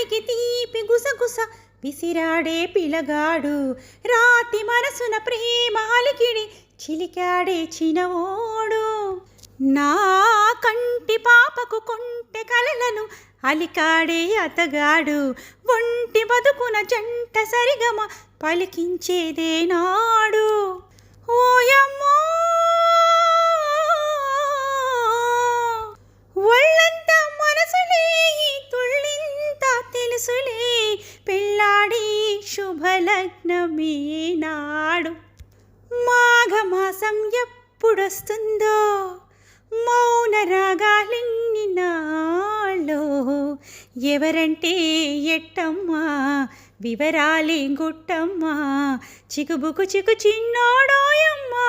పెదవికి తీపి గుసగుస విసిరాడే పిలగాడు రాతి మనసున ప్రేమ అలికిడి చిలికాడే చినవోడు నా కంటి పాపకు కొంటె కలలను అలికాడే అతగాడు ఒంటి బతుకున జంట సరిగమ పలికించేదే నాడు ఓయమ్మో ఒళ్ళంతా మనసులే తుళ్ళింత తెలుసులే పెళ్ళాడి శుభలగ్నమే నాడు మాఘమాసం ఎప్పుడొస్తుందో మౌన రాగాలెన్ని నాలో ఎవరంటే ఎట్టమ్మా వివరాలే గుట్టమ్మా చికుబుకు చికు చిన్నోడోయమ్మా